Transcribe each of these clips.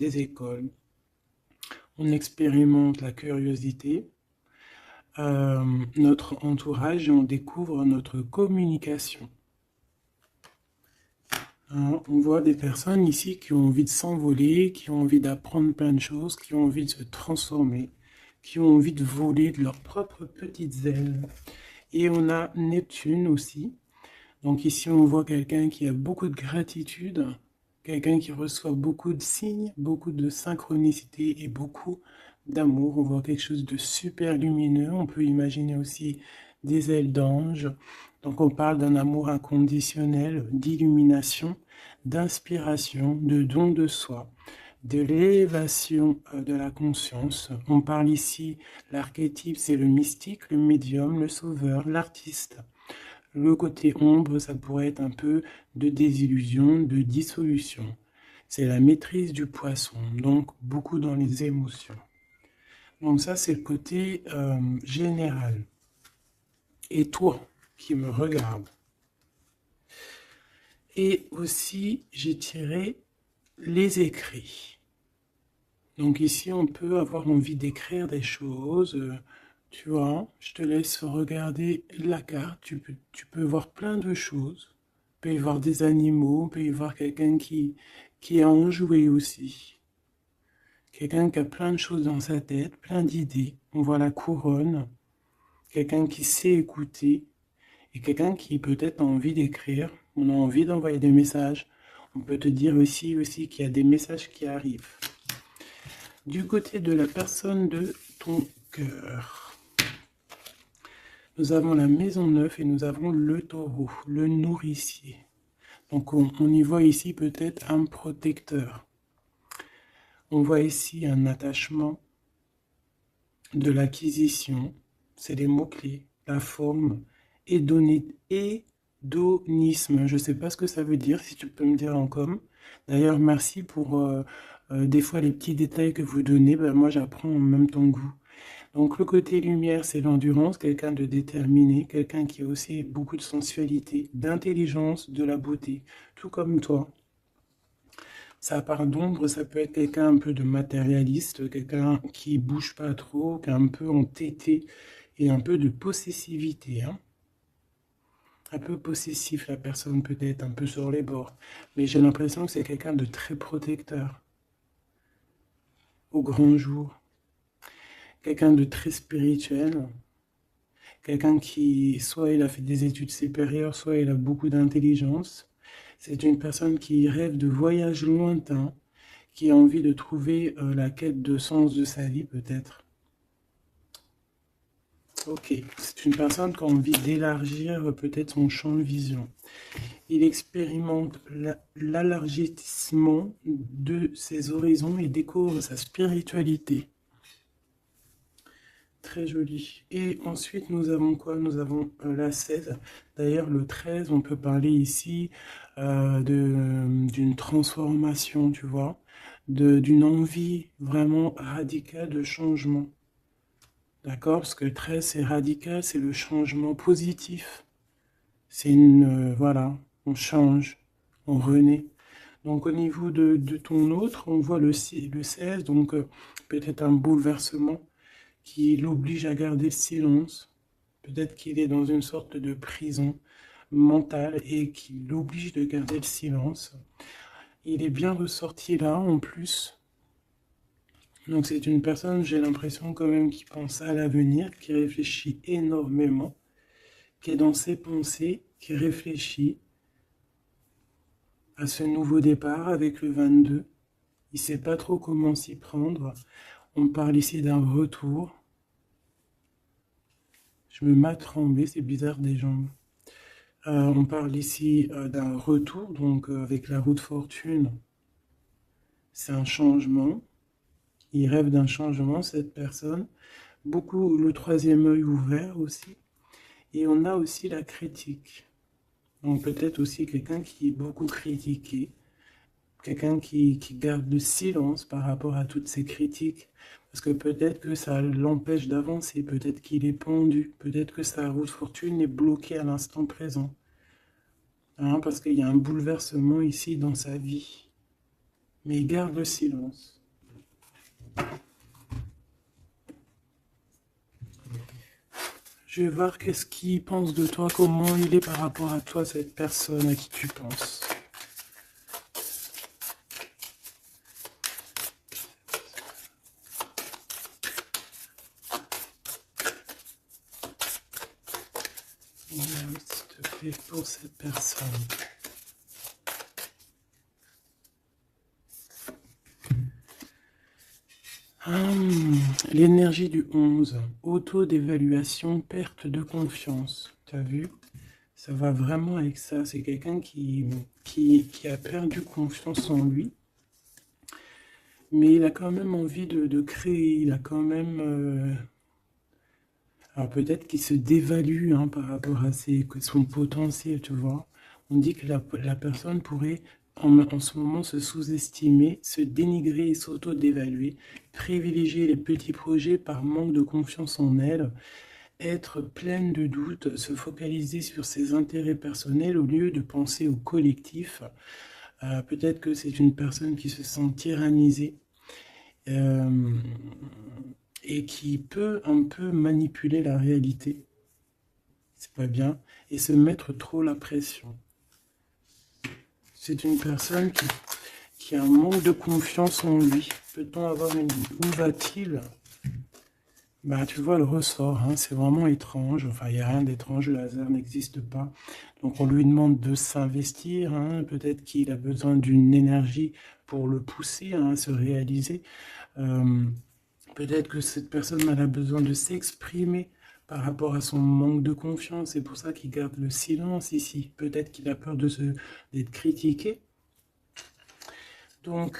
des écoles. On expérimente la curiosité, notre entourage et on découvre notre communication. Hein, on voit des personnes ici qui ont envie de s'envoler, qui ont envie d'apprendre plein de choses, qui ont envie de se transformer, qui ont envie de voler de leurs propres petites ailes. Et on a Neptune aussi. Donc ici, on voit quelqu'un qui a beaucoup de gratitude, quelqu'un qui reçoit beaucoup de signes, beaucoup de synchronicité et beaucoup d'amour. On voit quelque chose de super lumineux. On peut imaginer aussi des ailes d'ange. Donc on parle d'un amour inconditionnel, d'illumination, d'inspiration, de don de soi, de l'élévation de la conscience. On parle ici, l'archétype, c'est le mystique, le médium, le sauveur, l'artiste. Le côté ombre, ça pourrait être un peu de désillusion, de dissolution. C'est la maîtrise du poisson, donc beaucoup dans les émotions. Donc ça, c'est le côté général. Et toi, qui me regarde. Et aussi, j'ai tiré les écrits. Donc ici, on peut avoir envie d'écrire des choses. Tu vois, je te laisse regarder la carte. Tu peux voir plein de choses. Il peut y voir des animaux, il peut y voir quelqu'un qui est enjoué aussi. Quelqu'un qui a plein de choses dans sa tête, plein d'idées. On voit la couronne. Quelqu'un qui sait écouter. Et quelqu'un qui peut-être a envie d'écrire. On a envie d'envoyer des messages. On peut te dire aussi qu'il y a des messages qui arrivent. Du côté de la personne de ton cœur, nous avons la maison 9 et nous avons le taureau, le nourricier. Donc on y voit ici peut-être un protecteur. On voit ici un attachement, de l'acquisition, c'est les mots-clés, la forme, hédonisme. Je ne sais pas ce que ça veut dire, si tu peux me dire en com. D'ailleurs, merci pour des fois les petits détails que vous donnez. Ben, moi, j'apprends en même temps que vous. Donc le côté lumière, c'est l'endurance, quelqu'un de déterminé, quelqu'un qui a aussi beaucoup de sensualité, d'intelligence, de la beauté, tout comme toi. Ça part d'ombre, ça peut être quelqu'un un peu de matérialiste, quelqu'un qui bouge pas trop, qui est un peu entêté et un peu de possessivité. Hein. Un peu possessif, la personne peut-être, un peu sur les bords. Mais j'ai l'impression que c'est quelqu'un de très protecteur au grand jour. Quelqu'un de très spirituel, quelqu'un qui, soit il a fait des études supérieures, soit il a beaucoup d'intelligence. C'est une personne qui rêve de voyages lointains, qui a envie de trouver la quête de sens de sa vie, peut-être. Ok, c'est une personne qui a envie d'élargir peut-être son champ de vision. Il expérimente l'élargissement de ses horizons et découvre sa spiritualité. Très joli. Et ensuite, nous avons quoi? Nous avons la 16. D'ailleurs, le 13, on peut parler ici d'une transformation, tu vois, d'une envie vraiment radicale de changement. D'accord? Parce que le 13, c'est radical, c'est le changement positif. C'est voilà, on change, on renaît. Donc au niveau de ton autre, on voit le 16, donc peut-être un bouleversement qui l'oblige à garder le silence. Peut-être qu'il est dans une sorte de prison mentale et qui l'oblige de garder le silence. Il est bien ressorti là en plus. Donc c'est une personne, j'ai l'impression quand même, qui pense à l'avenir, qui réfléchit énormément, qui est dans ses pensées, qui réfléchit à ce nouveau départ avec le 22. Il ne sait pas trop comment s'y prendre. On parle ici d'un retour. Je me mets à trembler, c'est bizarre des jambes. On parle ici d'un retour, donc avec la roue de fortune. C'est un changement. Il rêve d'un changement, cette personne. Beaucoup le troisième œil ouvert aussi. Et on a aussi la critique. Donc peut-être aussi quelqu'un qui est beaucoup critiqué. Quelqu'un qui garde le silence par rapport à toutes ces critiques. Parce que peut-être que ça l'empêche d'avancer. Peut-être qu'il est pendu. Peut-être que sa roue de fortune est bloquée à l'instant présent. Hein, parce qu'il y a un bouleversement ici dans sa vie. mais garde le silence. Je vais voir qu'est-ce qu'il pense de toi, comment il est par rapport à toi, cette personne à qui tu penses. S'il te plaît, pour cette personne. L'énergie du 11, auto-d'évaluation, perte de confiance. Tu as vu? Ça va vraiment avec ça. C'est quelqu'un qui a perdu confiance en lui, mais il a quand même envie de créer. Il a quand même... Alors peut-être qu'il se dévalue par rapport à son potentiel, tu vois. On dit que la personne pourrait en ce moment se sous-estimer, se dénigrer et s'auto-dévaluer, privilégier les petits projets par manque de confiance en elle, être pleine de doutes, se focaliser sur ses intérêts personnels au lieu de penser au collectif. Peut-être que c'est une personne qui se sent tyrannisée. Et qui peut un peu manipuler la réalité, c'est pas bien, et se mettre trop la pression. C'est une personne qui a un manque de confiance en lui. Peut-on avoir une... Où va-t-il? Bah, tu vois le ressort, c'est vraiment étrange. Enfin, il n'y a rien d'étrange, le hasard n'existe pas. Donc on lui demande de s'investir, peut-être qu'il a besoin d'une énergie pour le pousser à se réaliser. Peut-être que cette personne elle a besoin de s'exprimer par rapport à son manque de confiance. C'est pour ça qu'il garde le silence ici. Peut-être qu'il a peur d'être critiqué. Donc,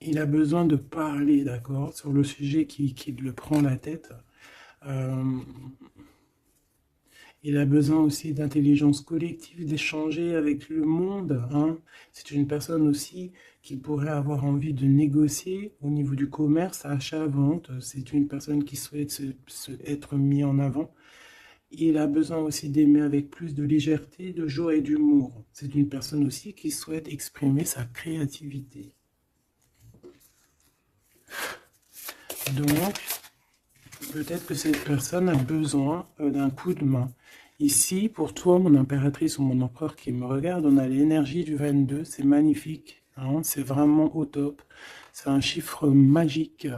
il a besoin de parler, d'accord, sur le sujet qui le prend la tête. Il a besoin aussi d'intelligence collective, d'échanger avec le monde. C'est une personne aussi qui pourrait avoir envie de négocier au niveau du commerce, achat-vente. C'est une personne qui souhaite être mis en avant. Il a besoin aussi d'aimer avec plus de légèreté, de joie et d'humour. C'est une personne aussi qui souhaite exprimer sa créativité. Donc, peut-être que cette personne a besoin d'un coup de main. Ici, pour toi, mon impératrice ou mon empereur qui me regarde, on a l'énergie du 22, c'est magnifique, c'est vraiment au top, c'est un chiffre magique.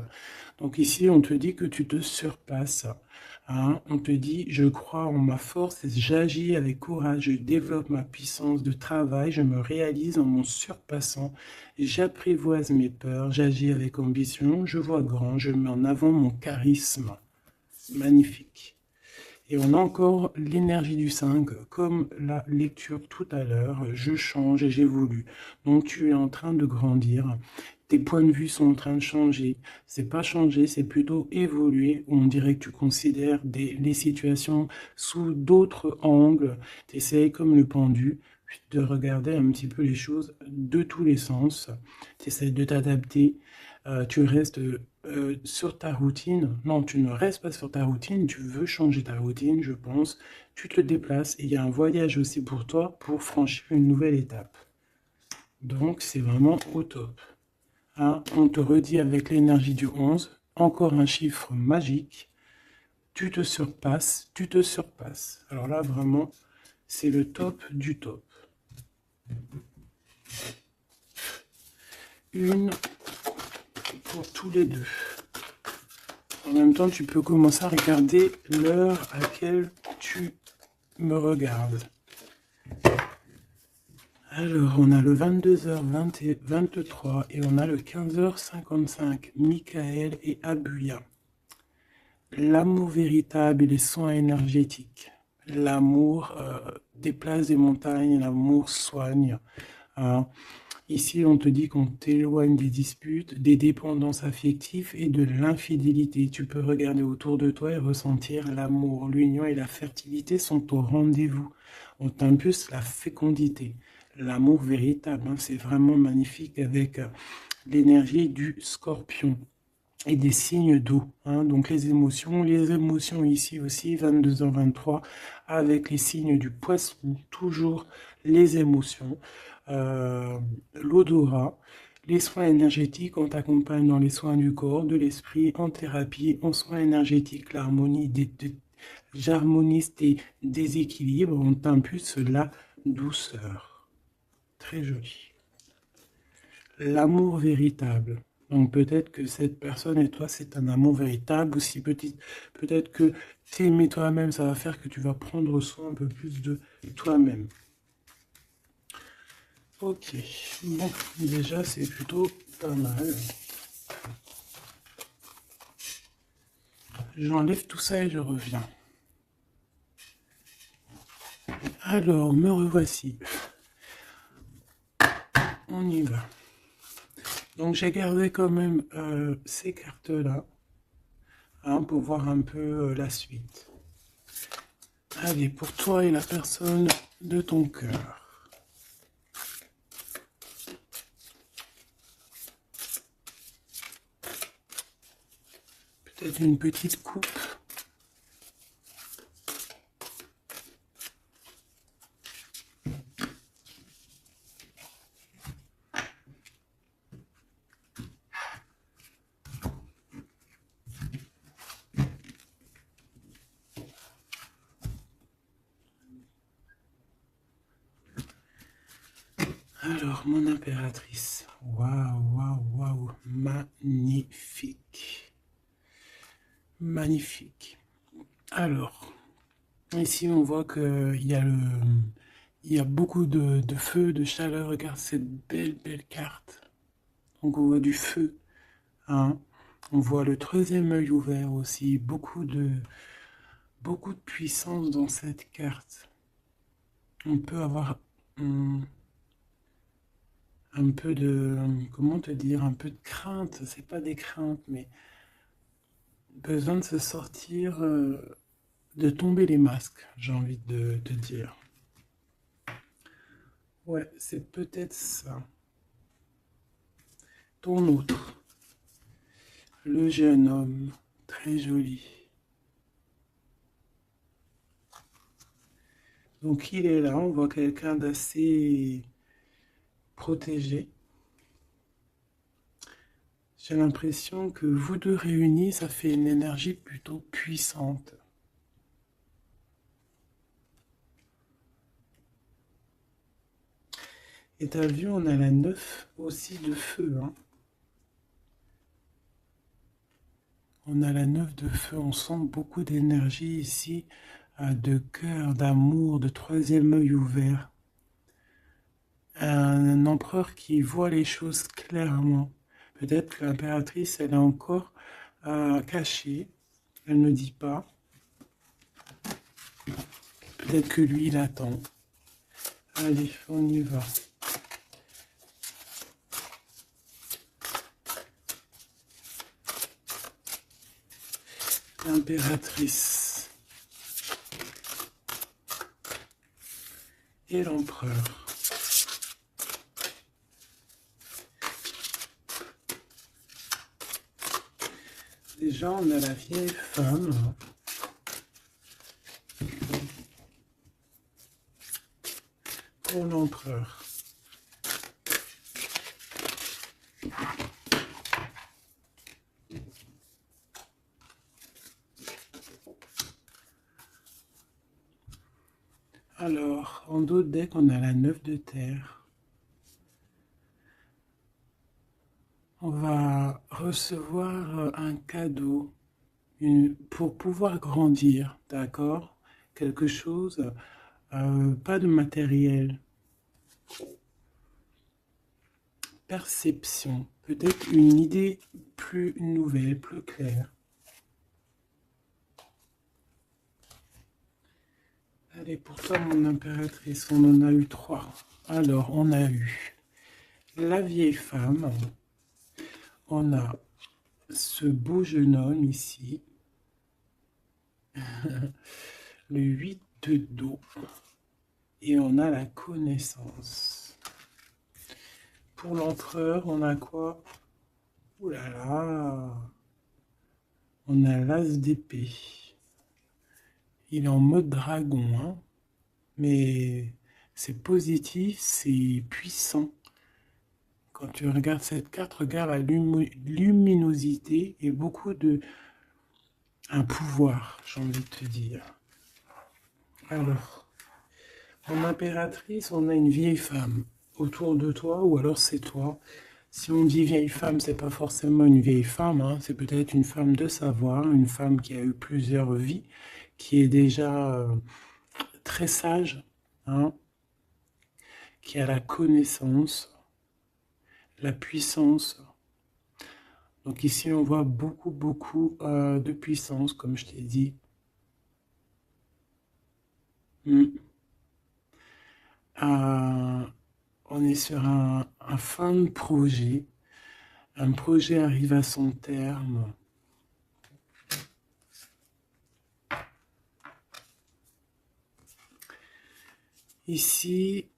Donc ici, on te dit que tu te surpasses, on te dit, je crois en ma force, j'agis avec courage, je développe ma puissance de travail, je me réalise en mon surpassant, j'apprivoise mes peurs, j'agis avec ambition, je vois grand, je mets en avant mon charisme. Magnifique. Et on a encore l'énergie du 5, comme la lecture tout à l'heure, je change et j'évolue. Donc tu es en train de grandir, tes points de vue sont en train de changer. C'est pas changer, c'est plutôt évoluer. On dirait que tu considères les situations sous d'autres angles. Tu essayes comme le pendu de regarder un petit peu les choses de tous les sens. Tu essaies de t'adapter. Tu restes sur ta routine. Non, tu ne restes pas sur ta routine, tu veux changer ta routine, je pense. Tu te déplaces et il y a un voyage aussi pour toi pour franchir une nouvelle étape. Donc, c'est vraiment au top. On te redit avec l'énergie du 11, encore un chiffre magique. Tu te surpasses, tu te surpasses. Alors là, vraiment, c'est le top du top. Une pour tous les deux. En même temps, tu peux commencer à regarder l'heure à laquelle tu me regardes. Alors, on a le 22h23 et on a le 15h55. Michael et Abuya. L'amour véritable et les soins énergétiques. L'amour déplace des montagnes, l'amour soigne. Ici, on te dit qu'on t'éloigne des disputes, des dépendances affectives et de l'infidélité. Tu peux regarder autour de toi et ressentir l'amour. L'union et la fertilité sont au rendez-vous. On t'impulse la fécondité. L'amour véritable, c'est vraiment magnifique avec l'énergie du scorpion et des signes d'eau. Donc les émotions ici aussi, 22h23, avec les signes du poisson, toujours les émotions. l'odorat. Les soins énergétiques, on t'accompagne dans les soins du corps, de l'esprit, en thérapie, en soins énergétiques, j'harmonise tes déséquilibres, on t'impulse la douceur. Très joli. L'amour véritable. Donc peut-être que cette personne et toi, c'est un amour véritable. Aussi peut-être que t'aimer toi-même, ça va faire que tu vas prendre soin un peu plus de toi-même. Ok, bon, déjà c'est plutôt pas mal. J'enlève tout ça et je reviens. Alors, me revoici. On y va. Donc j'ai gardé quand même ces cartes-là hein, pour voir un peu la suite. Allez, pour toi et la personne de ton cœur. Peut-être une petite coupe. Alors, mon impératrice. Waouh, waouh, waouh. Magnifique. Magnifique. Alors, ici on voit qu'il y a il y a beaucoup de feu, de chaleur. Regarde cette belle, belle carte. Donc on voit du feu. Hein. On voit le troisième œil ouvert aussi. Beaucoup de puissance dans cette carte. On peut avoir un peu de, comment te dire, un peu de crainte. C'est pas des craintes, mais besoin de se sortir, de tomber les masques, j'ai envie de te dire. Ouais, c'est peut-être ça. Ton autre, le jeune homme, très joli. Donc il est là, on voit quelqu'un d'assez protégé. J'ai l'impression que vous deux réunis, ça fait une énergie plutôt puissante. Et t'as vu, on a la 9 aussi de feu. Hein. On a la 9 de feu, on sent beaucoup d'énergie ici, de cœur, d'amour, de troisième œil ouvert. Un empereur qui voit les choses clairement. Peut-être que l'impératrice, elle est encore cachée, elle ne dit pas. Peut-être que lui, il attend. Allez, on y va. L'impératrice et l'empereur. Déjà, on a la vieille femme. Pour l'empereur. Alors, en dos de deck, on a la 9 de terre. On va recevoir un cadeau pour pouvoir grandir, d'accord? Quelque chose, pas de matériel. Perception, peut-être une idée plus nouvelle, plus claire. Allez, pour toi, mon impératrice, on en a eu 3. Alors, on a eu la vieille femme. On a ce beau jeune homme ici. Le 8 de dos. Et on a la connaissance. Pour l'empereur, on a quoi? Ouh là là! On a l'as d'épée. Il est en mode dragon, hein? Mais c'est positif, c'est puissant. Quand tu regardes cette carte, regarde la luminosité et beaucoup de... un pouvoir, j'ai envie de te dire. Alors, en impératrice, on a une vieille femme autour de toi, ou alors c'est toi. Si on dit vieille femme, c'est pas forcément une vieille femme, hein, c'est peut-être une femme de savoir, une femme qui a eu plusieurs vies, qui est déjà très sage, hein, qui a la connaissance, la puissance. Donc ici, on voit beaucoup, beaucoup de puissance, comme je t'ai dit. Mm. On est sur un fin de projet. Un projet arrive à son terme. Ici,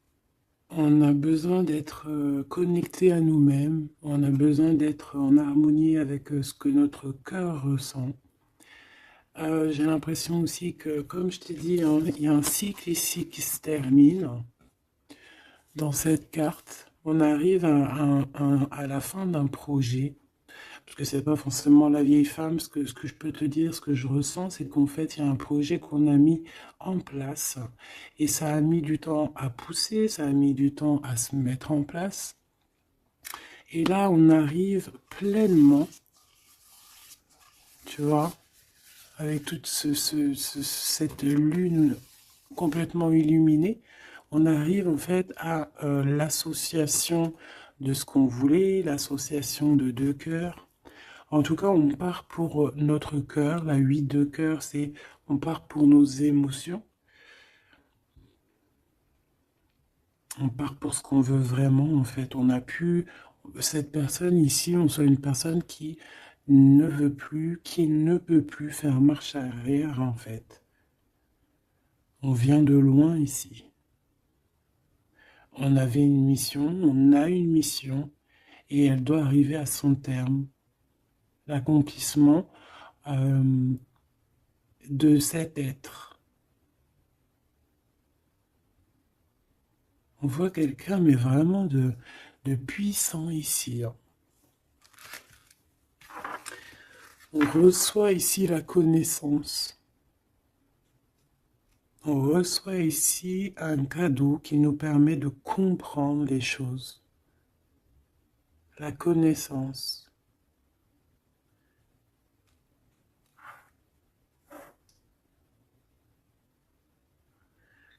on a besoin d'être connecté à nous-mêmes. On a besoin d'être en harmonie avec ce que notre cœur ressent. J'ai l'impression aussi que, comme je t'ai dit, hein, il y a un cycle ici qui se termine. Dans cette carte, on arrive à la fin d'un projet. Parce que c'est pas forcément la vieille femme. Ce que je peux te dire, ce que je ressens, c'est qu'en fait, il y a un projet qu'on a mis en place. Et ça a mis du temps à pousser, ça a mis du temps à se mettre en place. Et là, on arrive pleinement, tu vois, avec toute cette lune complètement illuminée, on arrive en fait à l'association de ce qu'on voulait, l'association de deux cœurs. En tout cas, on part pour notre cœur. La 8 de cœur, c'est on part pour nos émotions. On part pour ce qu'on veut vraiment, en fait. On a pu, cette personne ici, on soit une personne qui ne veut plus, qui ne peut plus faire marche arrière, en fait. On vient de loin ici. On avait une mission, on a une mission, et elle doit arriver à son terme. L'accomplissement de cet être. On voit quelqu'un, mais vraiment de puissant ici, hein. On reçoit ici la connaissance. On reçoit ici un cadeau qui nous permet de comprendre les choses. La connaissance.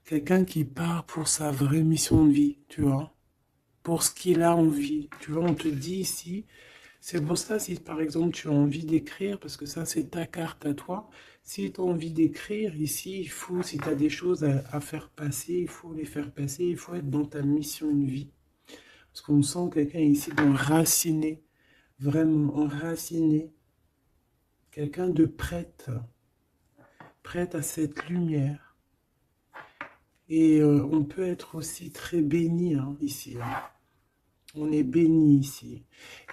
Quelqu'un qui part pour sa vraie mission de vie, tu vois, pour ce qu'il a envie. Tu vois, on te dit ici, c'est pour ça si par exemple tu as envie d'écrire, parce que ça c'est ta carte à toi, si tu as envie d'écrire ici, il faut, si tu as des choses à faire passer, il faut les faire passer, il faut être dans ta mission de vie. Parce qu'on sent quelqu'un ici d'enraciné, vraiment enraciné, quelqu'un de prête, prête à cette lumière. Et on peut être aussi très béni hein, ici. Hein. On est béni ici.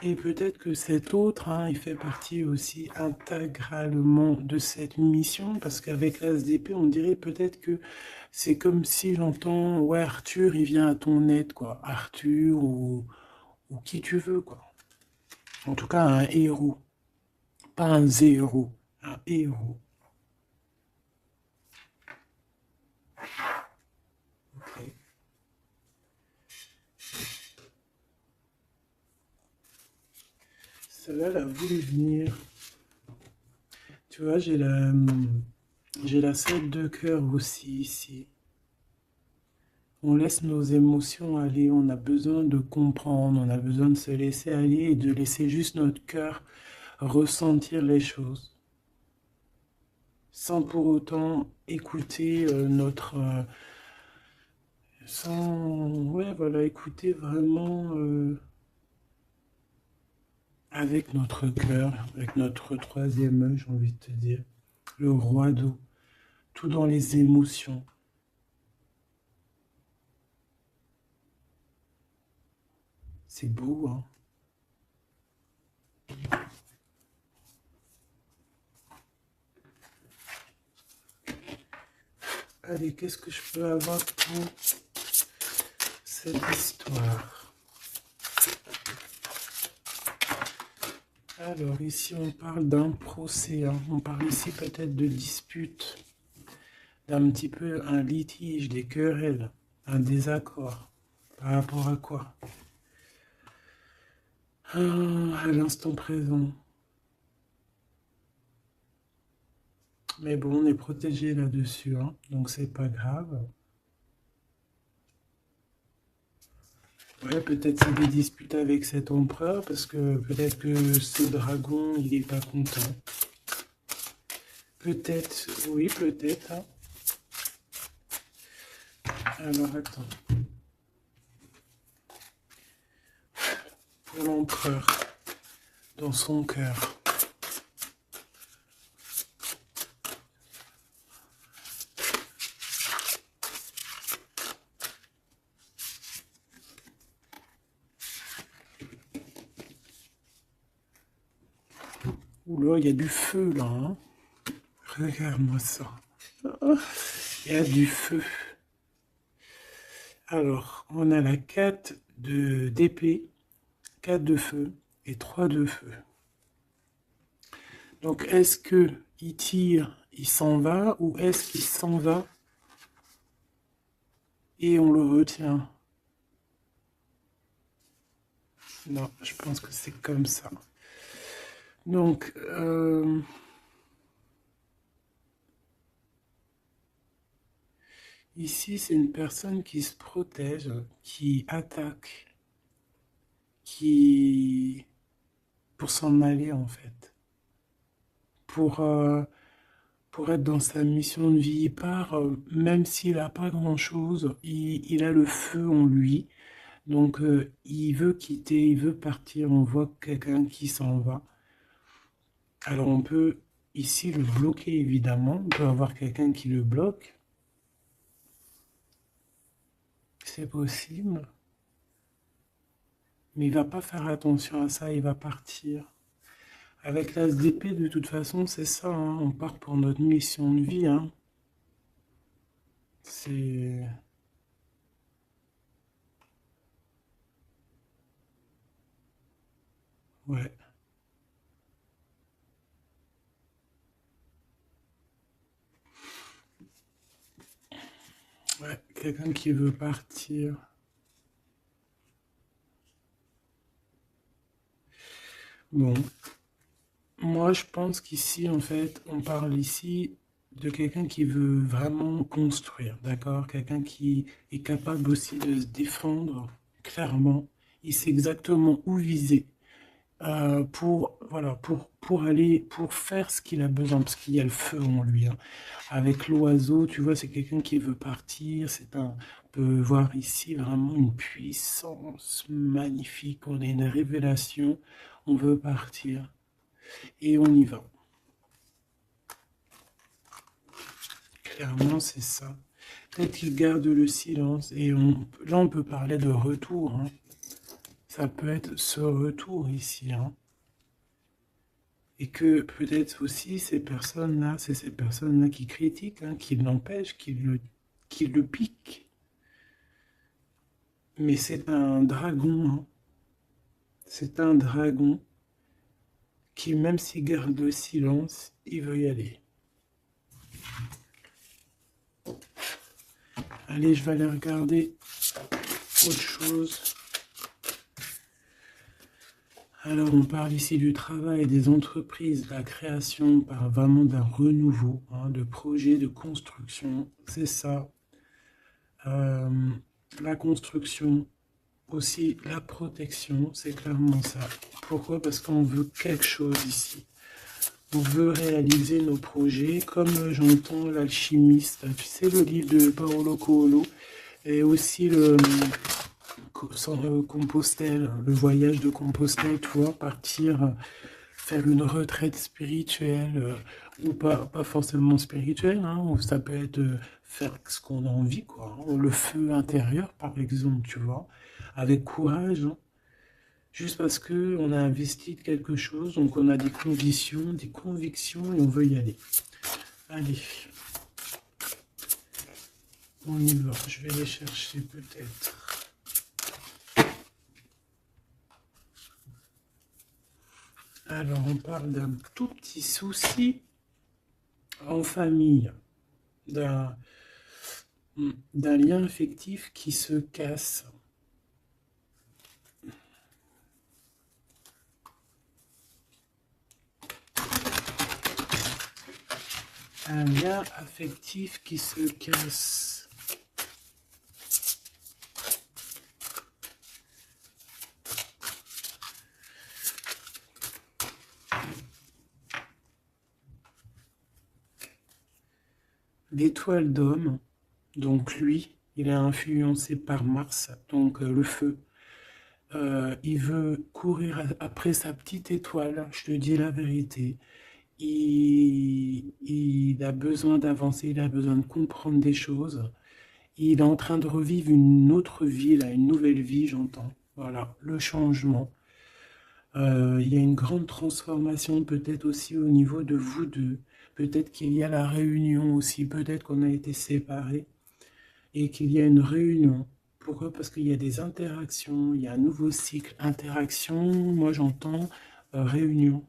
Et peut-être que cet autre, hein, il fait partie aussi intégralement de cette mission, parce qu'avec l'As d'épée, on dirait peut-être que c'est comme si j'entends, ouais, Arthur, il vient à ton aide, quoi. Arthur ou qui tu veux, quoi. En tout cas, un héros. Pas un zéro, un héros. Ok. Celle-là, elle a voulu venir. Tu vois, j'ai la 7 de cœur aussi ici. On laisse nos émotions aller, on a besoin de comprendre, on a besoin de se laisser aller et de laisser juste notre cœur ressentir les choses. Sans pour autant écouter ouais, voilà, écouter vraiment avec notre cœur, avec notre troisième œil, j'ai envie de te dire. Le roi d'eau, tout dans les émotions. C'est beau, hein? Allez, qu'est-ce que je peux avoir pour cette histoire? Alors, ici, on parle d'un procès, hein. On parle ici peut-être de dispute, d'un petit peu un litige, des querelles, un désaccord. Par rapport à quoi? À l'instant présent. Mais bon, on est protégé là-dessus, hein, donc c'est pas grave. Ouais, peut-être c'est des disputes avec cet empereur, parce que peut-être que ce dragon, il est pas content. Peut-être, oui, peut-être, hein. Alors, attends. Pour l'empereur, dans son cœur. Oula, il y a du feu, là, hein. Regarde-moi ça. Il y a du feu. Alors, on a la 4 d'épée, 4 de feu et 3 de feu. Donc, est-ce que il tire, il s'en va, ou est-ce qu'il s'en va et on le retient? Non, je pense que c'est comme ça. Donc, ici, c'est une personne qui se protège, qui attaque, qui... pour s'en aller, en fait. Pour, euh, pour être dans sa mission de vie. Il part, même s'il n'a pas grand-chose, il a le feu en lui. Donc, il veut quitter, il veut partir. On voit quelqu'un qui s'en va. Alors, on peut ici le bloquer, évidemment. On peut avoir quelqu'un qui le bloque. C'est possible. Mais il va pas faire attention à ça, il va partir. Avec l'as d'épée, de toute façon, c'est ça, hein. On part pour notre mission de vie, hein. C'est... Ouais. Ouais, quelqu'un qui veut partir. Bon, moi je pense qu'ici, en fait, on parle ici de quelqu'un qui veut vraiment construire, d'accord? Quelqu'un qui est capable aussi de se défendre clairement. Il sait exactement où viser. Pour, voilà, pour aller, pour faire ce qu'il a besoin, parce qu'il y a le feu en lui, hein. Avec l'oiseau, tu vois, c'est quelqu'un qui veut partir, on peut voir ici vraiment une puissance magnifique, on a une révélation, on veut partir, et on y va. Clairement, c'est ça. Peut-être qu'il garde le silence, et là, on peut parler de retour, hein. Ça peut être ce retour ici, hein. Et que peut-être aussi ces personnes-là, c'est ces personnes-là qui critiquent, hein, qui l'empêchent, qui le piquent. Mais c'est un dragon, hein. C'est un dragon qui, même s'il garde le silence, il veut y aller. Allez, je vais aller regarder autre chose. Alors, on parle ici du travail, des entreprises, de la création, par vraiment d'un renouveau, hein, de projets, de construction. C'est ça. Euh, la construction, aussi la protection, c'est clairement ça. Pourquoi? Parce qu'on veut quelque chose ici. On veut réaliser nos projets, comme j'entends l'alchimiste. Tu sais, le livre de Paolo Coelho, et aussi Compostelle, le voyage de Compostelle, tu vois, partir, faire une retraite spirituelle, ou pas forcément spirituelle, hein, ou ça peut être faire ce qu'on a envie, quoi, hein. Le feu intérieur, par exemple, tu vois, avec courage, hein, juste parce que on a investi de quelque chose, donc on a des conditions, des convictions, et on veut y aller. Allez, on y va, je vais les chercher peut-être. Alors, on parle d'un tout petit souci en famille, d'un lien affectif qui se casse. Un lien affectif qui se casse. L'étoile d'homme, donc lui, il est influencé par Mars, donc le feu. Il veut courir après sa petite étoile, je te dis la vérité. Il a besoin d'avancer, il a besoin de comprendre des choses. Il est en train de revivre une autre vie, là, une nouvelle vie, j'entends. Voilà, le changement. Il y a une grande transformation peut-être aussi au niveau de vous deux. Peut-être qu'il y a la réunion aussi, peut-être qu'on a été séparés et qu'il y a une réunion. Pourquoi? Parce qu'il y a des interactions, il y a un nouveau cycle. Interaction, moi j'entends réunion.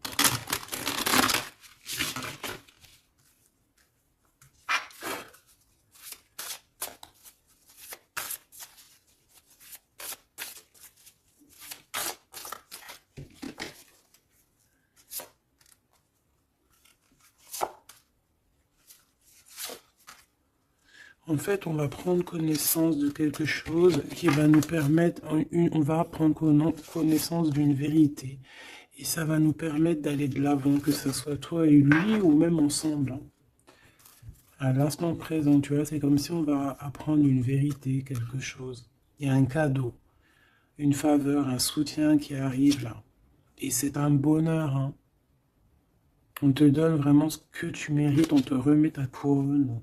En fait, on va prendre connaissance de quelque chose qui va nous permettre, on va prendre connaissance d'une vérité. Et ça va nous permettre d'aller de l'avant, que ce soit toi et lui, ou même ensemble, hein. À l'instant présent, tu vois, c'est comme si on va apprendre une vérité, quelque chose. Il y a un cadeau, une faveur, un soutien qui arrive là. Et c'est un bonheur, hein. On te donne vraiment ce que tu mérites, on te remet ta couronne.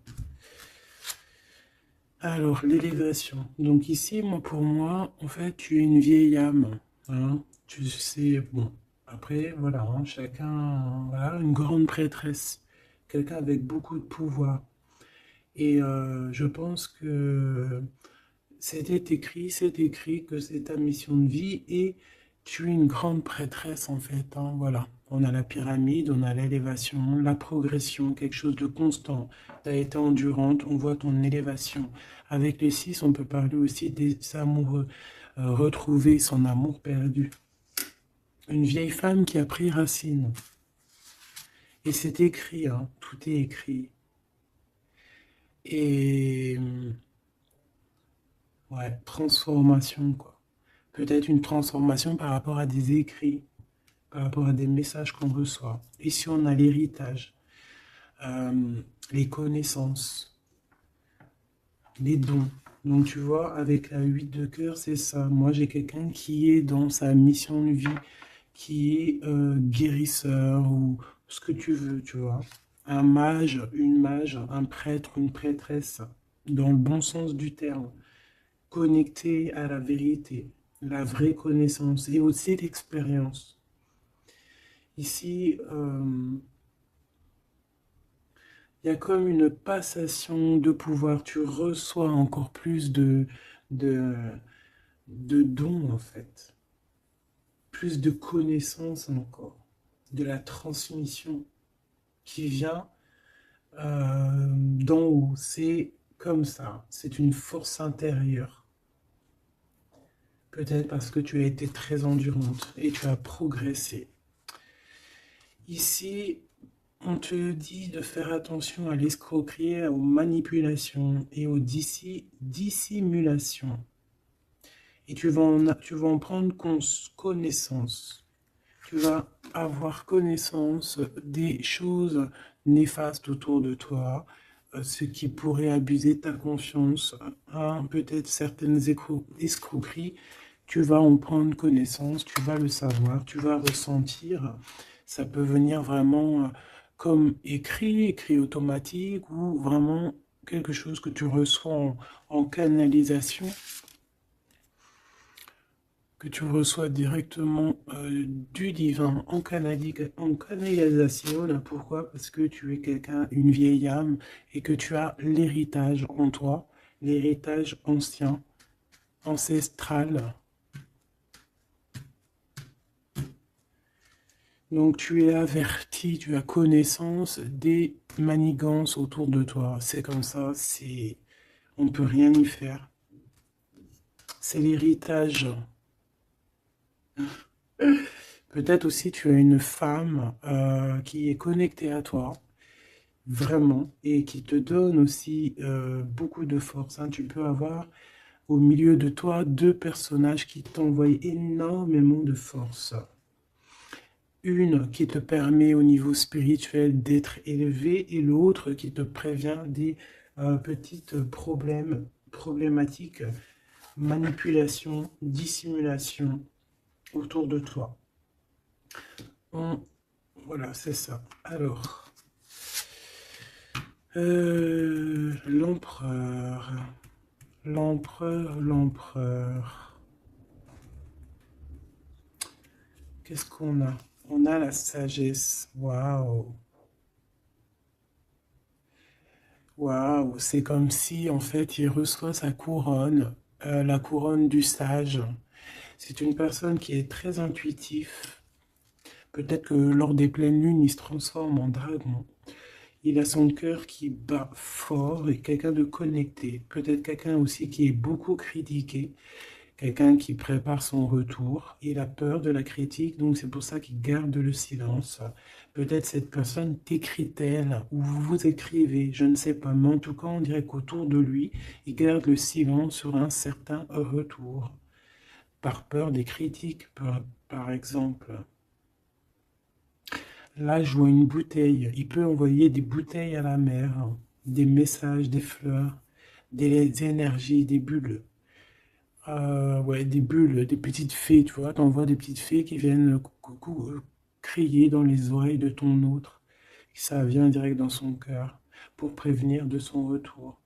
Alors, l'élévation. Donc ici, moi, pour moi, en fait, tu es une vieille âme, hein. Tu sais, bon, après, voilà, hein, chacun, voilà, une grande prêtresse, quelqu'un avec beaucoup de pouvoir. Et je pense que c'est écrit que c'est ta mission de vie et tu es une grande prêtresse en fait, hein, voilà. On a la pyramide, on a l'élévation, la progression, quelque chose de constant. Tu as été endurante, on voit ton élévation. Avec les 6, on peut parler aussi des amoureux, retrouver son amour perdu. Une vieille femme qui a pris racine. Et c'est écrit, hein, tout est écrit. Et ouais, transformation, quoi. Peut-être une transformation par rapport à des écrits, par rapport à des messages qu'on reçoit. Ici, on a l'héritage, les connaissances, les dons. Donc, tu vois, avec la 8 de cœur, c'est ça. Moi, j'ai quelqu'un qui est dans sa mission de vie, qui est guérisseur ou ce que tu veux, tu vois. Un mage, une mage, un prêtre, une prêtresse, dans le bon sens du terme, connecté à la vérité, la vraie connaissance et aussi l'expérience. Ici, il y a comme une passation de pouvoir. Tu reçois encore plus de, de dons, en fait. Plus de connaissances encore. De la transmission qui vient d'en haut. C'est comme ça. C'est une force intérieure. Peut-être parce que tu as été très endurante et tu as progressé. Ici, on te dit de faire attention à l'escroquerie, aux manipulations et aux dissimulations. Et tu vas en prendre connaissance. Tu vas avoir connaissance des choses néfastes autour de toi, ce qui pourrait abuser ta confiance, hein, peut-être certaines escroqueries. Tu vas en prendre connaissance, tu vas le savoir, tu vas ressentir. Ça peut venir vraiment comme écrit automatique ou vraiment quelque chose que tu reçois en canalisation, que tu reçois directement du divin en canalisation. Là, pourquoi? Parce que tu es quelqu'un, une vieille âme, et que tu as l'héritage en toi, l'héritage ancien, ancestral. Donc tu es averti, tu as connaissance des manigances autour de toi. C'est comme ça, on peut rien y faire. C'est l'héritage. Peut-être aussi tu as une femme qui est connectée à toi, vraiment, et qui te donne aussi beaucoup de force, hein. Tu peux avoir au milieu de toi deux personnages qui t'envoient énormément de force. Une qui te permet au niveau spirituel d'être élevé et l'autre qui te prévient des petites problématiques, manipulation, dissimulation autour de toi. Voilà, c'est ça. Alors, l'empereur, l'empereur. Qu'est-ce qu'on a? On a la sagesse. Waouh! Waouh! C'est comme si, en fait, il reçoit sa couronne, la couronne du sage. C'est une personne qui est très intuitif. Peut-être que lors des pleines lunes, il se transforme en dragon. Il a son cœur qui bat fort et quelqu'un de connecté. Peut-être quelqu'un aussi qui est beaucoup critiqué. Quelqu'un qui prépare son retour. Il a peur de la critique, donc c'est pour ça qu'il garde le silence. Peut-être cette personne t'écrit-elle ou vous vous écrivez, je ne sais pas. Mais en tout cas, on dirait qu'autour de lui, il garde le silence sur un certain retour. Par peur des critiques, par exemple. Là, je vois une bouteille. Il peut envoyer des bouteilles à la mer, des messages, des fleurs, des énergies, des bulles. Ouais, des bulles, des petites fées, tu vois. T'envoies des petites fées qui viennent crier dans les oreilles de ton autre. Ça vient direct dans son cœur pour prévenir de son retour.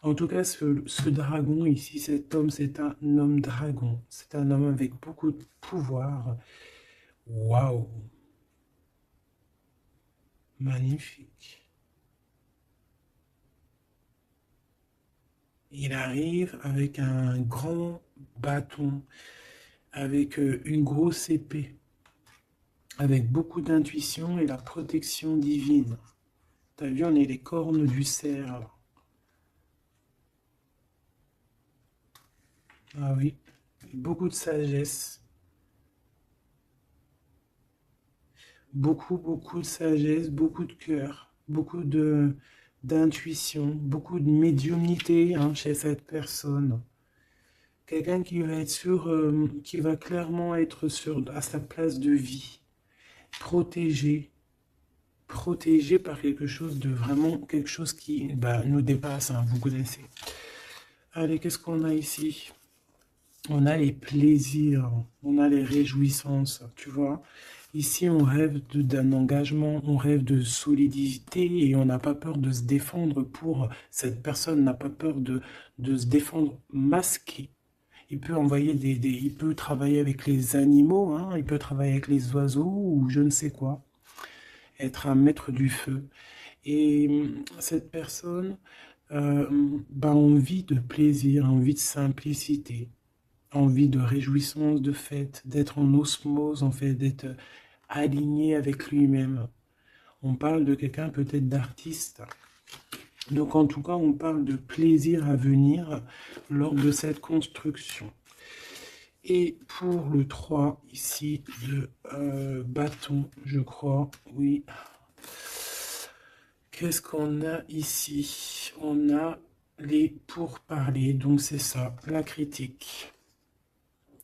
En tout cas, ce dragon ici, cet homme, c'est un homme dragon. C'est un homme avec beaucoup de pouvoir. Waouh! Magnifique. Il arrive avec un grand bâton, avec une grosse épée, avec beaucoup d'intuition et la protection divine. T'as vu, on est les cornes du cerf. Ah oui, beaucoup de sagesse. Beaucoup de sagesse, beaucoup de cœur, beaucoup de d'intuition, beaucoup de médiumnité, hein, chez cette personne. Quelqu'un qui va être sûr, qui va clairement être sur à sa place de vie, protégé, protégé par quelque chose de vraiment, quelque chose qui nous dépasse, hein, vous connaissez. Allez, qu'est-ce qu'on a ici? On a les plaisirs, on a les réjouissances, tu vois. Ici, on rêve d'un engagement, on rêve de solidité et on n'a pas peur de se défendre cette personne n'a pas peur de se défendre masqué. Il peut envoyer il peut travailler avec les animaux, hein, il peut travailler avec les oiseaux ou je ne sais quoi, être un maître du feu. Et cette personne a envie de plaisir, envie de simplicité, envie de réjouissance, de fête, d'être en osmose, en fait, d'être aligné avec lui-même. On parle de quelqu'un peut-être d'artiste. Donc en tout cas, on parle de plaisir à venir lors de cette construction. Et pour le 3 ici, de bâton, je crois, oui. Qu'est-ce qu'on a ici? On a les pourparlers, donc c'est ça, la critique.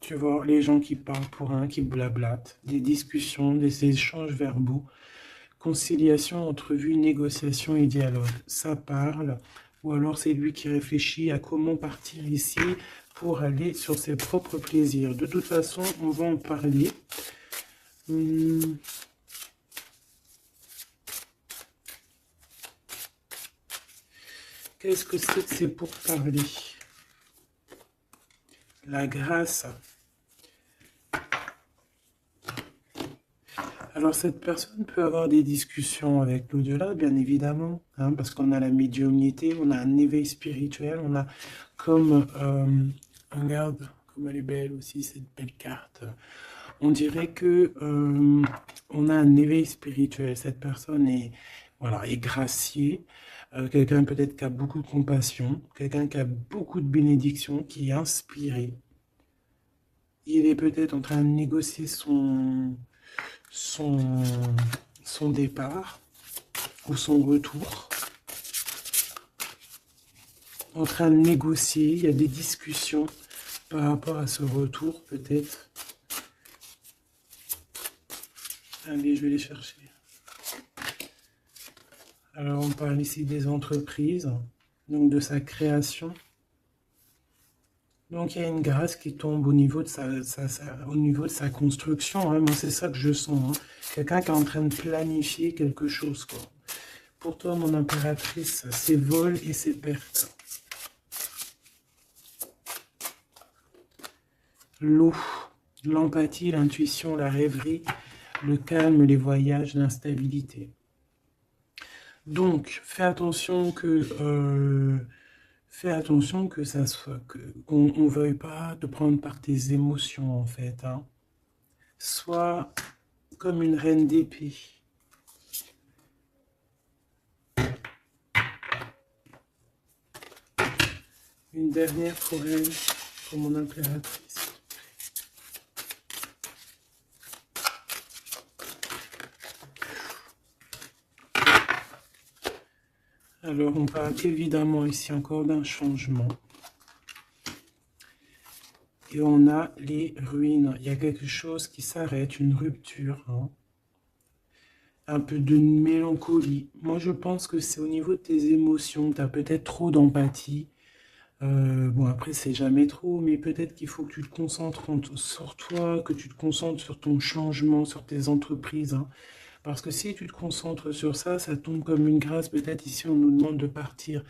Tu vois, les gens qui parlent pour un, qui blablatent, des discussions, des échanges verbaux, conciliation, entrevue, négociation et dialogue. Ça parle, ou alors c'est lui qui réfléchit à comment partir ici pour aller sur ses propres plaisirs. De toute façon, on va en parler. Qu'est-ce que c'est que ces pourparlers? La grâce. Alors cette personne peut avoir des discussions avec l'au-delà, bien évidemment, hein, parce qu'on a la médiumnité, on a un éveil spirituel, on a comme, regarde, comme elle est belle aussi, cette belle carte. On dirait que on a un éveil spirituel. Cette personne est, voilà, est graciée. Quelqu'un peut-être qui a beaucoup de compassion, quelqu'un qui a beaucoup de bénédiction, qui est inspiré. Il est peut-être en train de négocier son, son départ ou son retour. En train de négocier, il y a des discussions par rapport à ce retour peut-être. Allez, je vais les chercher. Alors, on parle ici des entreprises, donc de sa création. Donc, il y a une grâce qui tombe au niveau de au niveau de sa construction. Hein. Moi, c'est ça que je sens. Hein. Quelqu'un qui est en train de planifier quelque chose. Quoi. Pour toi, mon impératrice, c'est vol et c'est perte. L'eau, l'empathie, l'intuition, la rêverie, le calme, les voyages, l'instabilité. Donc, fais attention que ça soit qu'on ne veuille pas te prendre par tes émotions en fait. Hein. Sois comme une reine d'épée. Une dernière pour elle, pour mon impératrice. Alors, on parle évidemment ici encore d'un changement. Et on a les ruines. Il y a quelque chose qui s'arrête, une rupture. Hein. Un peu de mélancolie. Moi, je pense que c'est au niveau de tes émotions. Tu as peut-être trop d'empathie. Bon, après, c'est jamais trop, mais peut-être qu'il faut que tu te concentres sur toi, que tu te concentres sur ton changement, sur tes entreprises. Hein. Parce que si tu te concentres sur ça, ça tombe comme une grâce. Peut-être ici, on nous demande de partir,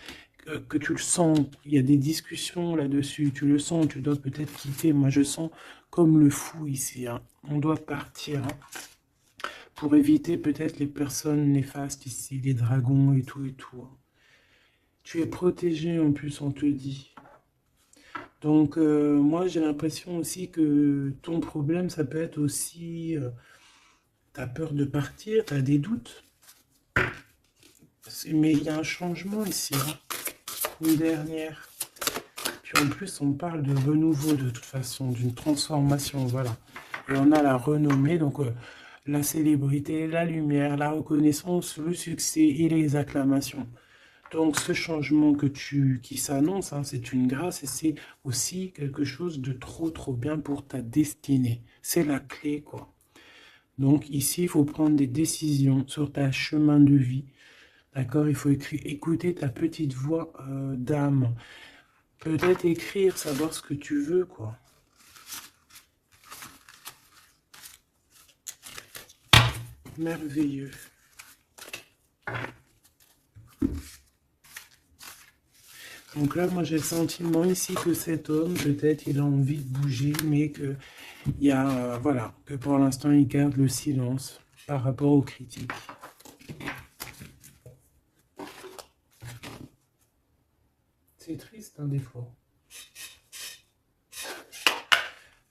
que tu le sens. Il y a des discussions là-dessus. Tu le sens, tu dois peut-être quitter. Moi, je sens comme le fou ici. Hein. On doit partir pour éviter peut-être les personnes néfastes ici, les dragons et tout et tout. Hein. Tu es protégé en plus, on te dit. Donc, moi, j'ai l'impression aussi que ton problème, ça peut être aussi... tu as peur de partir, tu as des doutes. Mais il y a un changement ici. Hein. Une dernière. Puis en plus, on parle de renouveau de toute façon, d'une transformation, voilà. Et on a la renommée, donc la célébrité, la lumière, la reconnaissance, le succès et les acclamations. Donc ce changement qui s'annonce, hein, c'est une grâce et c'est aussi quelque chose de trop bien pour ta destinée. C'est la clé, quoi. Donc ici, il faut prendre des décisions sur ta chemin de vie. D'accord? Il faut écouter ta petite voix d'âme. Peut-être écrire, savoir ce que tu veux, quoi. Merveilleux. Donc là, moi, j'ai le sentiment ici que cet homme, peut-être, il a envie de bouger, mais que il y a, voilà, que pour l'instant, il garde le silence par rapport aux critiques. C'est triste, hein, des fois.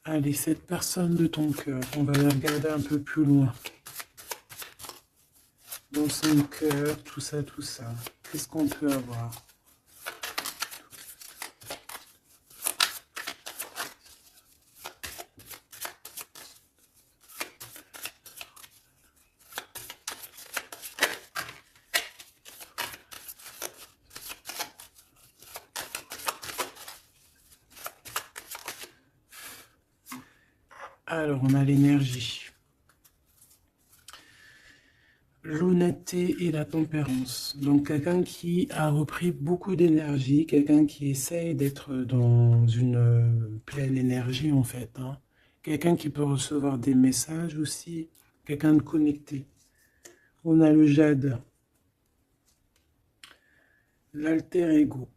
Allez, cette personne de ton cœur, on va la regarder un peu plus loin. Dans son cœur, tout ça. Qu'est-ce qu'on peut avoir? Alors, on a l'énergie. L'honnêteté et la tempérance. Donc, quelqu'un qui a repris beaucoup d'énergie, quelqu'un qui essaye d'être dans une pleine énergie, en fait. Hein. Quelqu'un qui peut recevoir des messages aussi, quelqu'un de connecté. On a le jade, l'alter ego.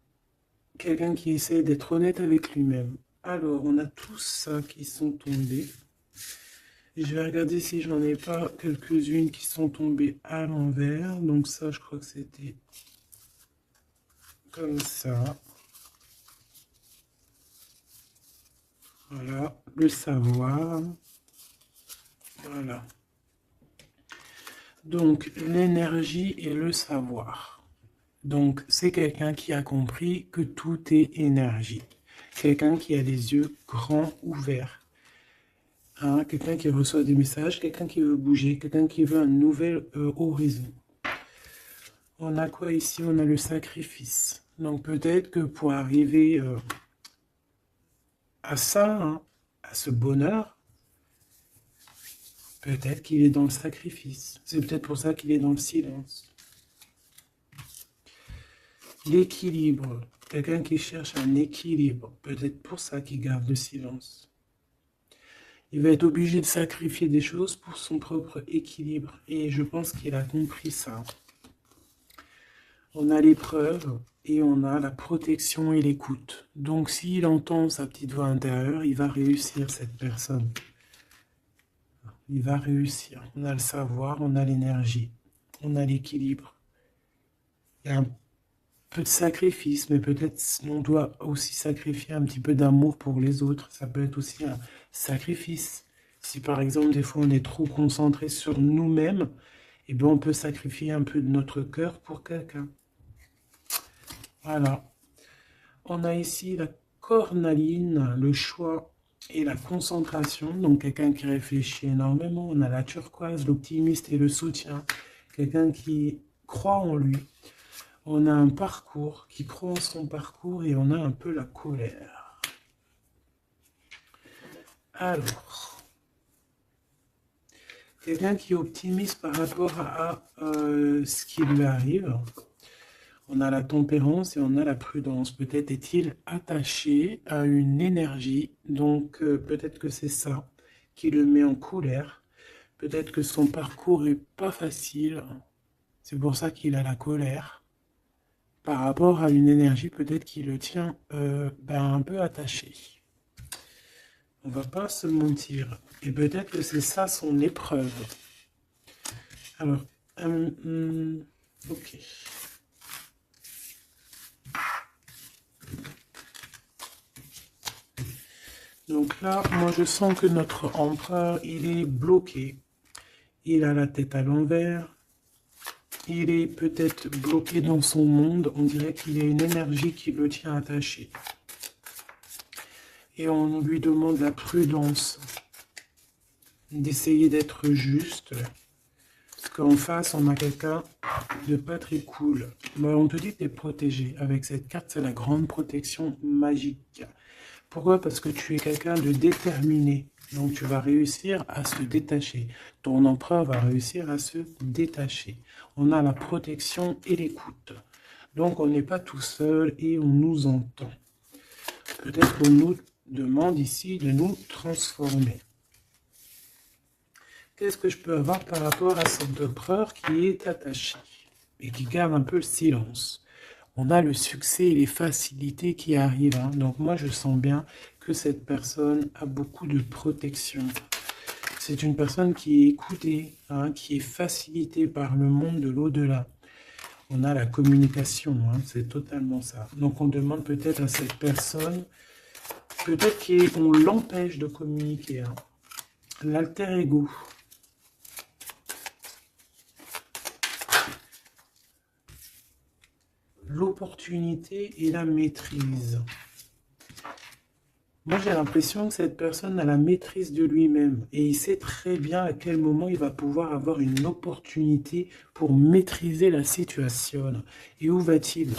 Quelqu'un qui essaye d'être honnête avec lui-même. Alors, on a tous ça qui sont tombés. Je vais regarder si j'en ai pas quelques-unes qui sont tombées à l'envers. Donc ça, je crois que c'était comme ça. Voilà, le savoir. Voilà. Donc, l'énergie et le savoir. Donc, c'est quelqu'un qui a compris que tout est énergie. Quelqu'un qui a les yeux grands ouverts. Hein, quelqu'un qui reçoit des messages, quelqu'un qui veut bouger, quelqu'un qui veut un nouvel horizon. On a quoi ici? On a le sacrifice. Donc, peut-être que pour arriver à ça, hein, à ce bonheur, peut-être qu'il est dans le sacrifice. C'est peut-être pour ça qu'il est dans le silence. L'équilibre. Quelqu'un qui cherche un équilibre. Peut-être pour ça qu'il garde le silence. Il va être obligé de sacrifier des choses pour son propre équilibre. Et je pense qu'il a compris ça. On a l'épreuve et on a la protection et l'écoute. Donc s'il entend sa petite voix intérieure, il va réussir, cette personne. Il va réussir. On a le savoir, on a l'énergie, on a l'équilibre. Il y a un peu de sacrifice, mais peut-être on doit aussi sacrifier un petit peu d'amour pour les autres. Ça peut être aussi un sacrifice. Si par exemple, des fois, on est trop concentré sur nous-mêmes, eh bien, on peut sacrifier un peu de notre cœur pour quelqu'un. Voilà. On a ici la cornaline, le choix et la concentration. Donc, quelqu'un qui réfléchit énormément. On a la turquoise, l'optimiste et le soutien. Quelqu'un qui croit en lui. On a un parcours, qui croit en son parcours, et on a un peu la colère. Alors, quelqu'un qui est optimiste par rapport à ce qui lui arrive. On a la tempérance et on a la prudence. Peut-être est-il attaché à une énergie, donc peut-être que c'est ça qui le met en colère. Peut-être que son parcours est pas facile. C'est pour ça qu'il a la colère. Par rapport à une énergie peut-être qui le tient un peu attaché. On va pas se mentir. Et peut-être que c'est ça son épreuve. Alors, ok. Donc là, moi je sens que notre empereur, il est bloqué. Il a la tête à l'envers. Il est peut-être bloqué dans son monde. On dirait qu'il y a une énergie qui le tient attaché. Et on lui demande la prudence, d'essayer d'être juste. Parce qu'en face, on a quelqu'un de pas très cool. Mais on te dit que tu es protégé. Avec cette carte, c'est la grande protection magique. Pourquoi? Parce que tu es quelqu'un de déterminé. Donc tu vas réussir à se détacher. Ton empereur va réussir à se détacher. On a la protection et l'écoute. Donc on n'est pas tout seul et on nous entend. Peut-être qu'on nous demande ici de nous transformer. Qu'est-ce que je peux avoir par rapport à cet empereur qui est attaché et qui garde un peu le silence? On a le succès et les facilités qui arrivent. Hein. Donc moi, je sens bien que cette personne a beaucoup de protection. C'est une personne qui est écoutée, hein, qui est facilitée par le monde de l'au-delà. On a la communication, hein, c'est totalement ça. Donc on demande peut-être à cette personne, peut-être qu'on l'empêche de communiquer. Hein. L'alter ego. L'opportunité et la maîtrise. Moi, j'ai l'impression que cette personne a la maîtrise de lui-même et il sait très bien à quel moment il va pouvoir avoir une opportunité pour maîtriser la situation. Et où va-t-il?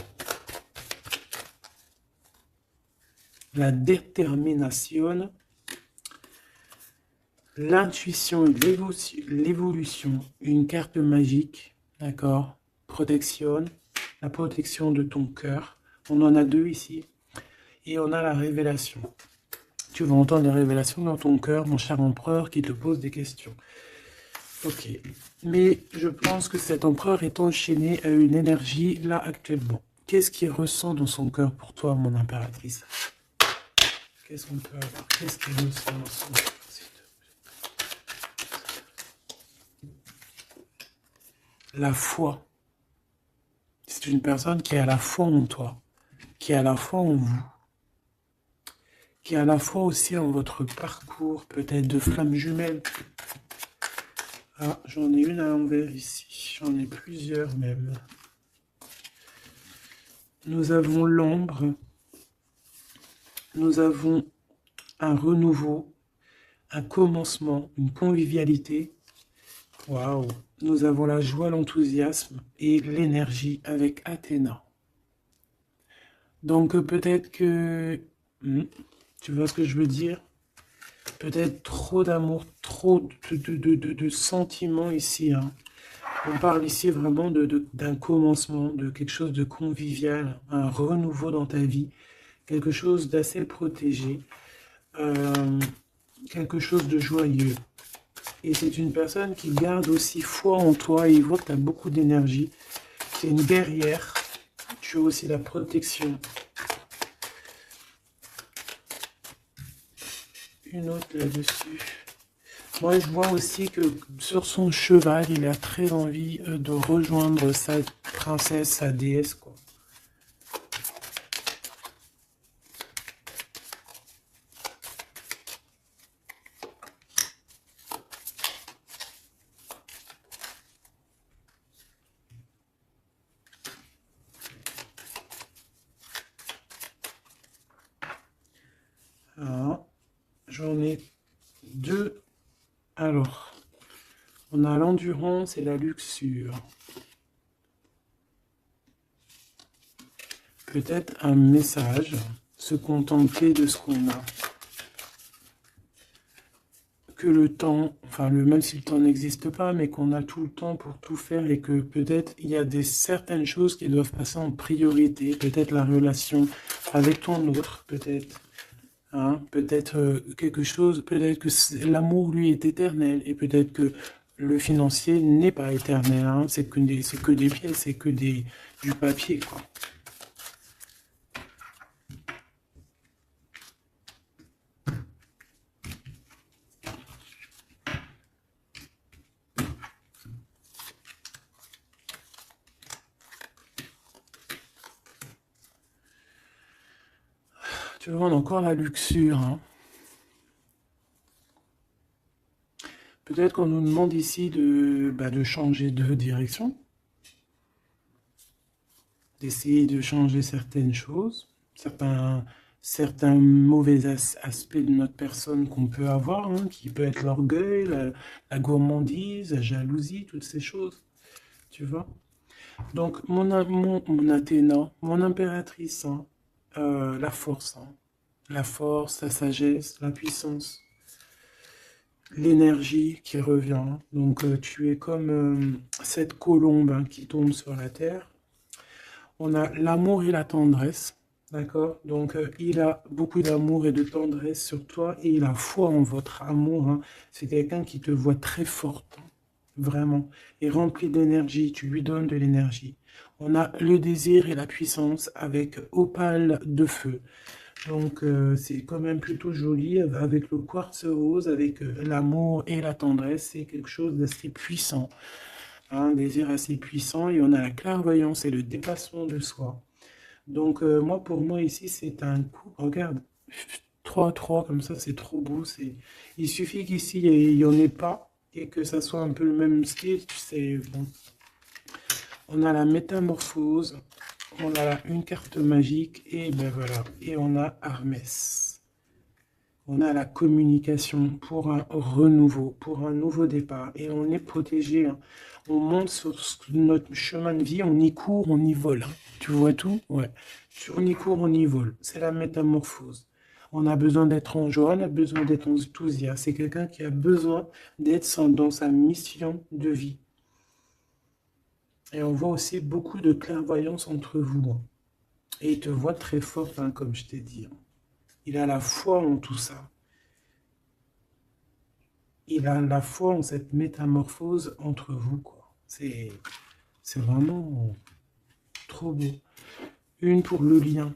La détermination, l'intuition, l'évolution, une carte magique, d'accord? Protection, la protection de ton cœur. On en a deux ici. Et on a la révélation. Tu vas entendre les révélations dans ton cœur, mon cher empereur, qui te pose des questions. Ok. Mais je pense que cet empereur est enchaîné à une énergie là actuellement. Qu'est-ce qu'il ressent dans son cœur pour toi, mon impératrice? Qu'est-ce qu'on peut avoir? Qu'est-ce qu'il ressent dans son cœur? La foi. C'est une personne qui a la foi en toi, qui a la foi en vous, qui a la foi aussi en votre parcours, peut-être de flammes jumelles. Ah, j'en ai une à l'envers ici. J'en ai plusieurs même. Nous avons l'ombre. Nous avons un renouveau, un commencement, une convivialité. Waouh! Nous avons la joie, l'enthousiasme et l'énergie avec Athéna. Donc peut-être que... tu vois ce que je veux dire? Peut-être trop d'amour, trop de sentiments ici. Hein. On parle ici vraiment d'un commencement, de quelque chose de convivial, un renouveau dans ta vie, quelque chose d'assez protégé, quelque chose de joyeux. Et c'est une personne qui garde aussi foi en toi et il voit que tu as beaucoup d'énergie. C'est une guerrière. Tu as aussi la protection. Une autre là-dessus. Moi, je vois aussi que sur son cheval, il a très envie de rejoindre sa princesse, sa déesse, quoi. Alors, j'en ai deux. Alors, on a l'endurance et la luxure. Peut-être un message, se contenter de ce qu'on a. Que le temps, enfin même si le temps n'existe pas, mais qu'on a tout le temps pour tout faire et que peut-être il y a certaines choses qui doivent passer en priorité, peut-être la relation avec ton autre, peut-être. Hein, peut-être quelque chose, peut-être que l'amour lui est éternel et peut-être que le financier n'est pas éternel, hein, c'est que des pièces, c'est que du papier, quoi. Tu vois, on a encore la luxure, hein. Peut-être qu'on nous demande ici de changer de direction, d'essayer de changer certaines choses, certains mauvais aspects de notre personne qu'on peut avoir, hein, qui peut être l'orgueil, la gourmandise, la jalousie, toutes ces choses, tu vois. Donc, mon Athéna, mon impératrice, hein, hein, la force, la sagesse, la puissance, l'énergie qui revient. Donc, tu es comme cette colombe, hein, qui tombe sur la terre. On a l'amour et la tendresse, d'accord? Donc, il a beaucoup d'amour et de tendresse sur toi et il a foi en votre amour. Hein. C'est quelqu'un qui te voit très forte, hein, vraiment, et rempli d'énergie. Tu lui donnes de l'énergie. On a le désir et la puissance avec opale de feu. Donc, c'est quand même plutôt joli avec le quartz rose, avec l'amour et la tendresse. C'est quelque chose d'assez puissant, un désir assez puissant. Et on a la clairvoyance et le dépassement de soi. Donc, moi, pour moi, ici, c'est un coup. Regarde, 3-3 comme ça, c'est trop beau. Il suffit qu'ici, il n'y en ait pas et que ça soit un peu le même style. C'est bon. On a la métamorphose. On a là une carte magique et ben voilà. Et on a Hermès. On a la communication pour un renouveau, pour un nouveau départ. Et on est protégé. Hein. On monte sur notre chemin de vie, on y court, on y vole. Hein. Tu vois tout? Ouais. On y court, on y vole. C'est la métamorphose. On a besoin d'être en joie, on a besoin d'être enthousiaste. C'est quelqu'un qui a besoin d'être dans sa mission de vie. Et on voit aussi beaucoup de clairvoyance entre vous. Hein. Et il te voit très fort, hein, comme je t'ai dit. Hein. Il a la foi en tout ça. Il a la foi en cette métamorphose entre vous, quoi. C'est vraiment trop beau. Une pour le lien.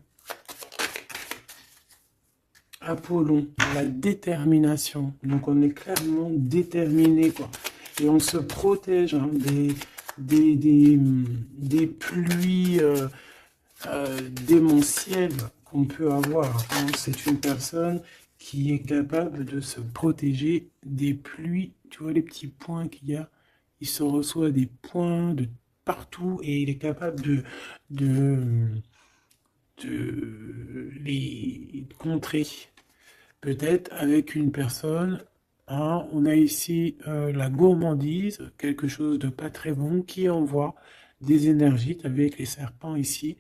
Apollon, la détermination. Donc on est clairement déterminé, quoi. Et on se protège, hein, des pluies démentielles qu'on peut avoir. Hein. C'est une personne qui est capable de se protéger des pluies. Tu vois les petits points qu'il y a il se reçoit des points de partout et il est capable de, de les contrer. Peut-être avec une personne, hein, on a ici la gourmandise, quelque chose de pas très bon, qui envoie des énergies, avec les serpents ici,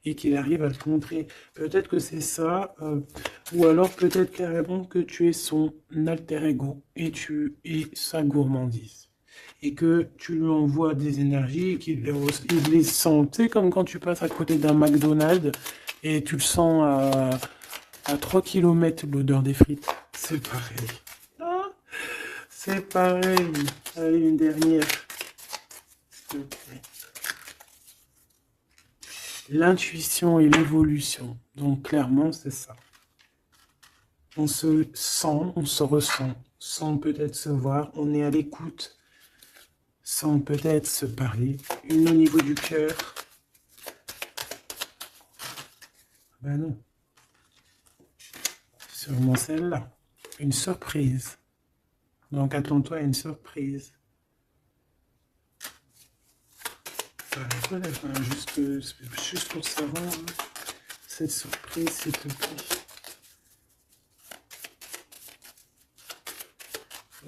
et qu'il arrive à le contrer. Peut-être que c'est ça, ou alors peut-être carrément que tu es son alter ego, et tu es sa gourmandise. Et que tu lui envoies des énergies et il les sent. Tu sais, comme quand tu passes à côté d'un McDonald's et tu le sens à 3 km l'odeur des frites. C'est pareil. Ah, c'est pareil. Allez, une dernière. S'il te plaît. L'intuition et l'évolution. Donc clairement, c'est ça. On se sent, on se ressent, sans peut-être se voir. On est à l'écoute, sans peut-être se parler. Une au niveau du cœur. Ben non. Sûrement celle-là. Une surprise. Donc attends-toi à une surprise. Voilà, enfin, juste pour savoir cette surprise, s'il te plaît.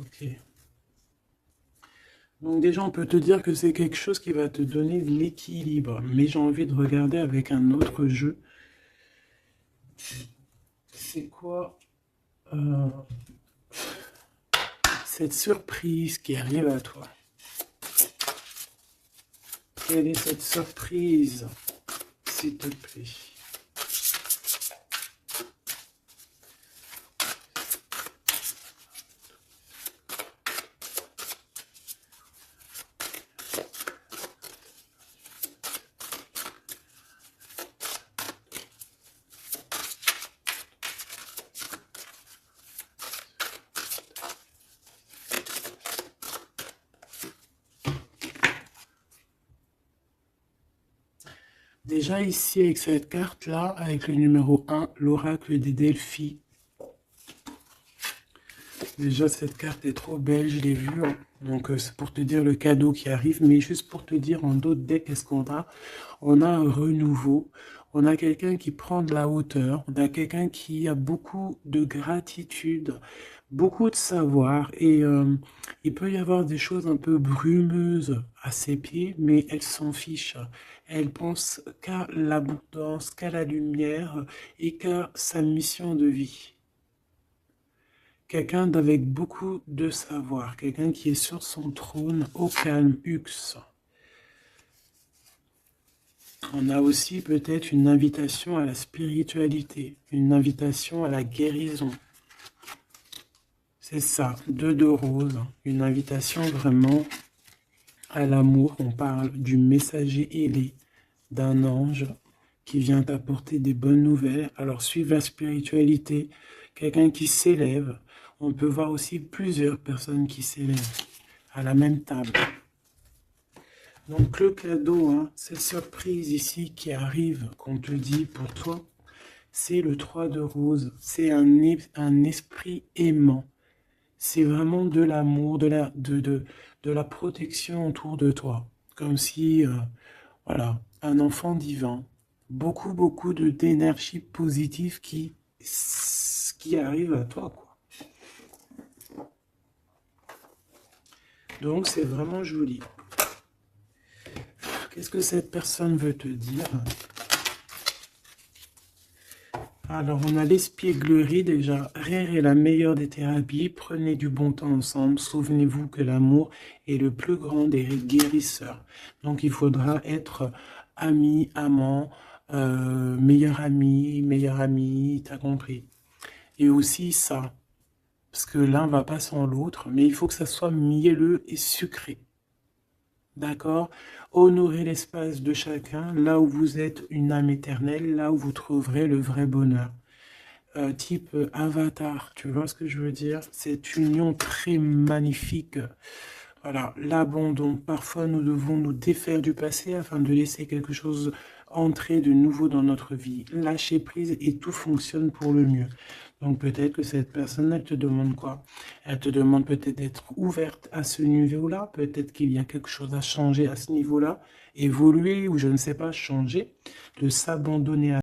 Ok. Donc déjà, on peut te dire que c'est quelque chose qui va te donner de l'équilibre. Mais j'ai envie de regarder avec un autre jeu. C'est quoi cette surprise qui arrive à toi? Quelle est cette surprise, s'il te plaît? Déjà ici, avec cette carte-là, avec le numéro 1, l'oracle des Delphi. Déjà, cette carte est trop belle, je l'ai vue. Hein. Donc, c'est pour te dire le cadeau qui arrive. Mais juste pour te dire, en d'autres decks, qu'est-ce qu'on a? On a un renouveau. On a quelqu'un qui prend de la hauteur. On a quelqu'un qui a beaucoup de gratitude, beaucoup de savoir. Et il peut y avoir des choses un peu brumeuses à ses pieds, mais elle s'en fiche. Elle pense qu'à l'abondance, qu'à la lumière et qu'à sa mission de vie. Quelqu'un d'avec beaucoup de savoir, quelqu'un qui est sur son trône, au calme, Hux. On a aussi peut-être une invitation à la spiritualité, une invitation à la guérison. C'est ça, 2 de rose, une invitation vraiment à l'amour. On parle du messager ailé, d'un ange qui vient t'apporter des bonnes nouvelles. Alors suivre la spiritualité, quelqu'un qui s'élève. On peut voir aussi plusieurs personnes qui s'élèvent à la même table. Donc le cadeau, hein, cette surprise ici qui arrive, qu'on te dit pour toi, c'est le 3 de rose. C'est un esprit aimant. C'est vraiment de l'amour, de la protection autour de toi. Comme si, voilà, un enfant divin. Beaucoup d'énergie positive qui arrive à toi, quoi. Donc, c'est vraiment joli. Qu'est-ce que cette personne veut te dire? Alors, on a l'espièglerie déjà. Rire est la meilleure des thérapies. Prenez du bon temps ensemble. Souvenez-vous que l'amour est le plus grand des guérisseurs. Donc, il faudra être ami, amant, meilleur ami, t'as compris. Et aussi ça, parce que l'un va pas sans l'autre, mais il faut que ça soit mielleux et sucré. D'accord? Honorez l'espace de chacun, là où vous êtes une âme éternelle, là où vous trouverez le vrai bonheur. Type avatar, tu vois ce que je veux dire? Cette union très magnifique. Voilà, l'abandon. Parfois, nous devons nous défaire du passé afin de laisser quelque chose entrer de nouveau dans notre vie, lâcher prise et tout fonctionne pour le mieux. Donc peut-être que cette personne, elle te demande quoi? Elle te demande peut-être d'être ouverte à ce niveau-là, peut-être qu'il y a quelque chose à changer à ce niveau-là, évoluer ou je ne sais pas, changer, de s'abandonner à